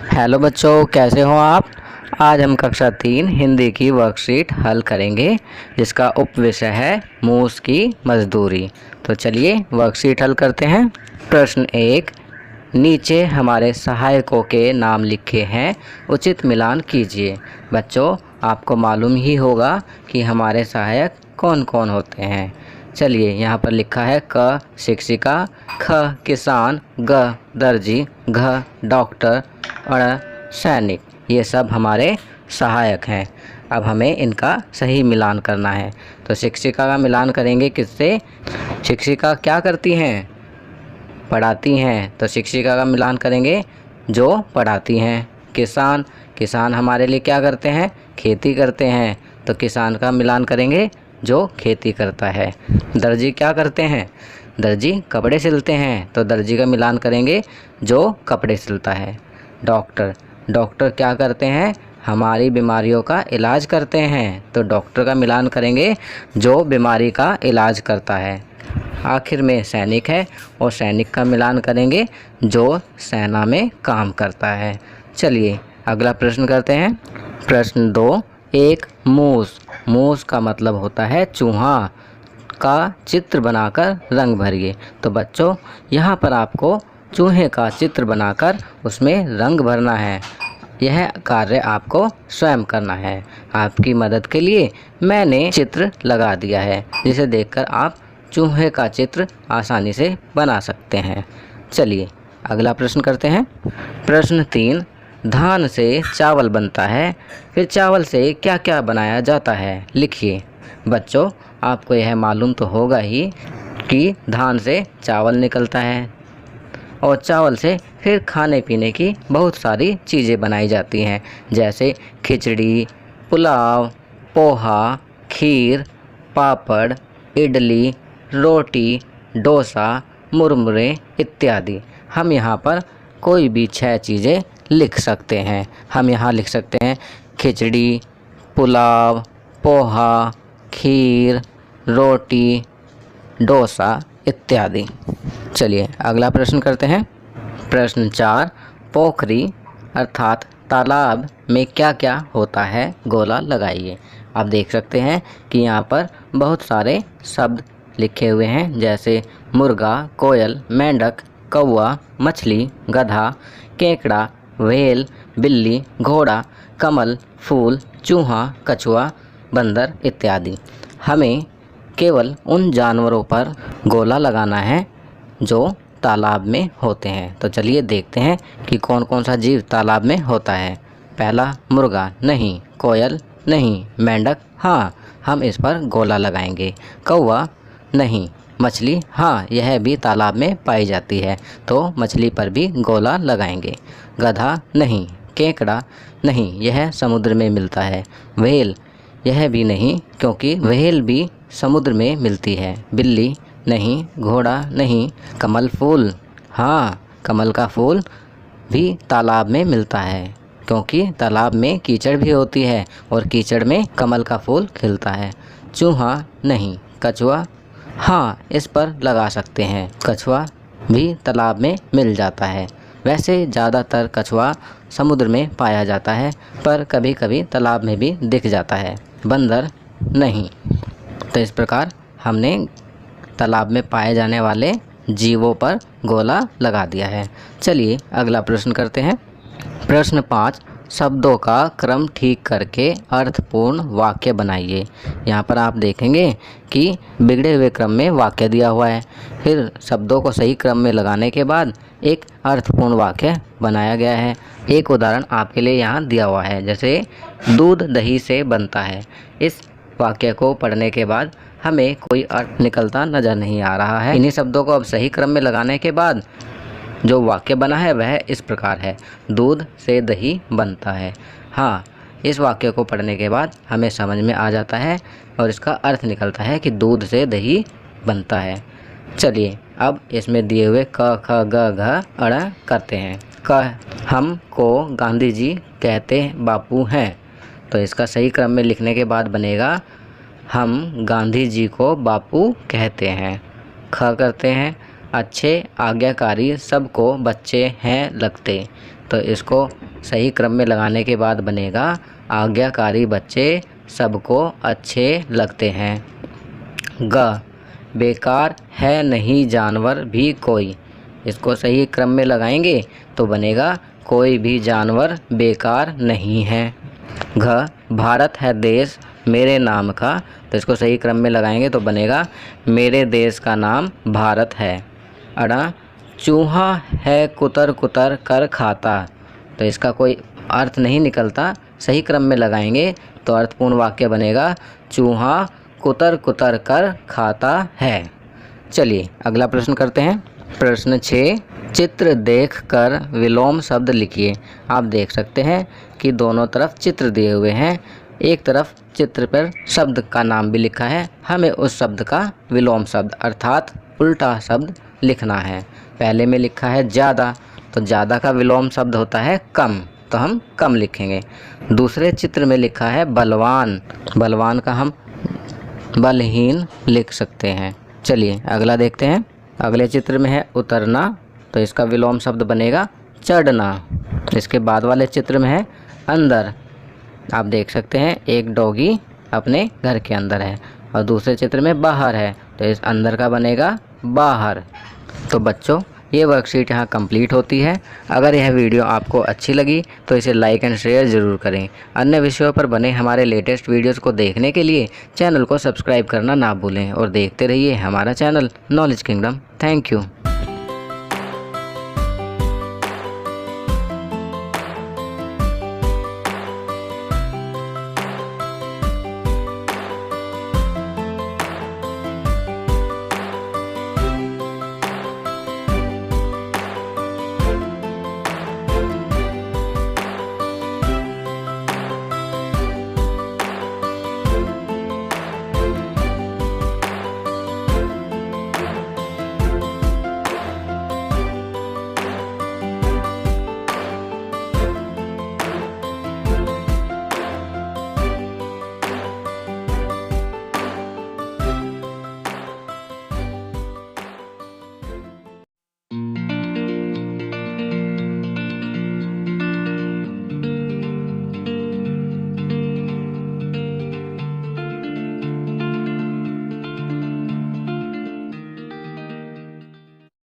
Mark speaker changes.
Speaker 1: Hello बच्चों, कैसे हो आप। आज हम कक्षा 3 हिंदी की वर्कशीट हल करेंगे जिसका उपविषय है मूस की मजदूरी। तो चलिए वर्कशीट हल करते हैं। प्रश्न 1, नीचे हमारे सहायकों के नाम लिखे हैं, उचित मिलान कीजिए। बच्चों, आपको मालूम ही होगा कि हमारे सहायक कौन कौन होते हैं। चलिए, यहाँ पर लिखा है क शिक्षिका, ख किसान, ग दर्जी, घ डॉक्टर और सैनिक। ये सब हमारे सहायक हैं। अब हमें इनका सही मिलान करना है। तो शिक्षिका का मिलान करेंगे किससे। शिक्षिका क्या करती हैं, पढ़ाती हैं। तो शिक्षिका का मिलान करेंगे जो पढ़ाती हैं। किसान, किसान हमारे लिए क्या करते हैं, खेती करते हैं। तो किसान का मिलान करेंगे जो खेती करता है। दर्जी क्या करते हैं, दर्जी कपड़े सिलते हैं। तो दर्जी का मिलान करेंगे जो कपड़े सिलता है। डॉक्टर, डॉक्टर क्या करते हैं, हमारी बीमारियों का इलाज करते हैं। तो डॉक्टर का मिलान करेंगे जो बीमारी का इलाज करता है। आखिर में सैनिक है और सैनिक का मिलान करेंगे जो सेना में काम करता है। चलिए अगला प्रश्न करते हैं। प्रश्न 2, एक मूस, मूस का मतलब होता है चूहा, का चित्र बनाकर रंग भरिए। तो बच्चों, यहाँ पर आपको चूहे का चित्र बनाकर उसमें रंग भरना है। यह कार्य आपको स्वयं करना है। आपकी मदद के लिए मैंने चित्र लगा दिया है जिसे देखकर आप चूहे का चित्र आसानी से बना सकते हैं। चलिए अगला प्रश्न करते हैं। प्रश्न 3, धान से चावल बनता है, फिर चावल से क्या क्या बनाया जाता है, लिखिए। बच्चों, आपको यह मालूम तो होगा ही कि धान से चावल निकलता है और चावल से फिर खाने पीने की बहुत सारी चीज़ें बनाई जाती हैं, जैसे खिचड़ी, पुलाव, पोहा, खीर, पापड़, इडली, रोटी, डोसा, मुरमुरे इत्यादि। हम यहाँ पर कोई भी 6 चीज़ें लिख सकते हैं। हम यहाँ लिख सकते हैं खिचड़ी, पुलाव, पोहा, खीर, रोटी, डोसा इत्यादि। चलिए अगला प्रश्न करते हैं। प्रश्न 4, पोखरी अर्थात तालाब में क्या क्या होता है, गोला लगाइए। आप देख सकते हैं कि यहाँ पर बहुत सारे शब्द लिखे हुए हैं, जैसे मुर्गा, कोयल, मेंढक, कौवा, मछली, गधा, केकड़ा, व्हेल, बिल्ली, घोड़ा, कमल, फूल, चूहा, कछुआ, बंदर इत्यादि। हमें केवल उन जानवरों पर गोला लगाना है जो तालाब में होते हैं। तो चलिए देखते हैं कि कौन कौन सा जीव तालाब में होता है। पहला मुर्गा, नहीं। कोयल, नहीं। मेंढक, हाँ, हम इस पर गोला लगाएंगे। कौवा, नहीं। मछली, हाँ, यह भी तालाब में पाई जाती है, तो मछली पर भी गोला लगाएंगे। गधा, नहीं। केकड़ा, नहीं, यह समुद्र में मिलता है। व्हेल, यह भी नहीं, क्योंकि व्हेल भी समुद्र में मिलती है। बिल्ली, नहीं। घोड़ा, नहीं। कमल फूल, हाँ, कमल का फूल भी तालाब में मिलता है, क्योंकि तालाब में कीचड़ भी होती है और कीचड़ में कमल का फूल खिलता है। चूहा, नहीं। कछुआ, हाँ, इस पर लगा सकते हैं। कछुआ भी तालाब में मिल जाता है। वैसे ज़्यादातर कछुआ समुद्र में पाया जाता है, पर कभी कभी तालाब में भी दिख जाता है। बंदर, नहीं। तो इस प्रकार हमने तालाब में पाए जाने वाले जीवों पर गोला लगा दिया है। चलिए अगला प्रश्न करते हैं। प्रश्न 5, शब्दों का क्रम ठीक करके अर्थपूर्ण वाक्य बनाइए। यहाँ पर आप देखेंगे कि बिगड़े हुए क्रम में वाक्य दिया हुआ है, फिर शब्दों को सही क्रम में लगाने के बाद एक अर्थपूर्ण वाक्य बनाया गया है। एक उदाहरण आपके लिए यहाँ दिया हुआ है, जैसे दूध दही से बनता है। इस वाक्य को पढ़ने के बाद हमें कोई अर्थ निकलता नज़र नहीं आ रहा है। इन्हीं शब्दों को अब सही क्रम में लगाने के बाद जो वाक्य बना है वह इस प्रकार है, दूध से दही बनता है। हाँ, इस वाक्य को पढ़ने के बाद हमें समझ में आ जाता है और इसका अर्थ निकलता है कि दूध से दही बनता है। चलिए अब इसमें दिए हुए क ख ग घ अड़ करते हैं। क, हमको गांधी जी कहते बापू हैं। तो इसका सही क्रम में लिखने के बाद बनेगा, हम गांधी जी को बापू कहते हैं। ख करते हैं, अच्छे आज्ञाकारी सबको बच्चे हैं लगते। तो इसको सही क्रम में लगाने के बाद बनेगा आज्ञाकारी बच्चे सबको अच्छे लगते हैं। ग, बेकार है नहीं जानवर भी कोई। इसको सही क्रम में लगाएंगे तो बनेगा कोई भी जानवर बेकार नहीं है। घ, भारत है देश मेरे नाम का। तो इसको सही क्रम में लगाएंगे तो बनेगा मेरे देश का नाम भारत है। अड़ा, चूहा है कुतर कुतर कर खाता। तो इसका कोई अर्थ नहीं निकलता, सही क्रम में लगाएंगे तो अर्थपूर्ण वाक्य बनेगा चूहा कुतर कुतर कर खाता है। चलिए अगला प्रश्न करते हैं। प्रश्न 6, चित्र देखकर विलोम शब्द लिखिए। आप देख सकते हैं कि दोनों तरफ चित्र दिए हुए हैं, एक तरफ चित्र पर शब्द का नाम भी लिखा है। हमें उस शब्द का विलोम शब्द अर्थात उल्टा शब्द लिखना है। पहले में लिखा है ज़्यादा, तो ज़्यादा का विलोम शब्द होता है कम, तो हम कम लिखेंगे। दूसरे चित्र में लिखा है बलवान, बलवान का हम बलहीन लिख सकते हैं। चलिए अगला देखते हैं। अगले चित्र में है उतरना, तो इसका विलोम शब्द बनेगा चढ़ना। इसके बाद वाले चित्र में है अंदर। आप देख सकते हैं एक डॉगी अपने घर के अंदर है, और दूसरे चित्र में बाहर है, तो इस अंदर का बनेगा बाहर। तो बच्चों ये वर्कशीट यहाँ कंप्लीट होती है। अगर यह वीडियो आपको अच्छी लगी तो इसे लाइक एंड शेयर ज़रूर करें। अन्य विषयों पर बने हमारे लेटेस्ट वीडियोज़ को देखने के लिए चैनल को सब्सक्राइब करना ना भूलें और देखते रहिए हमारा channel knowledge kingdom. Thank you.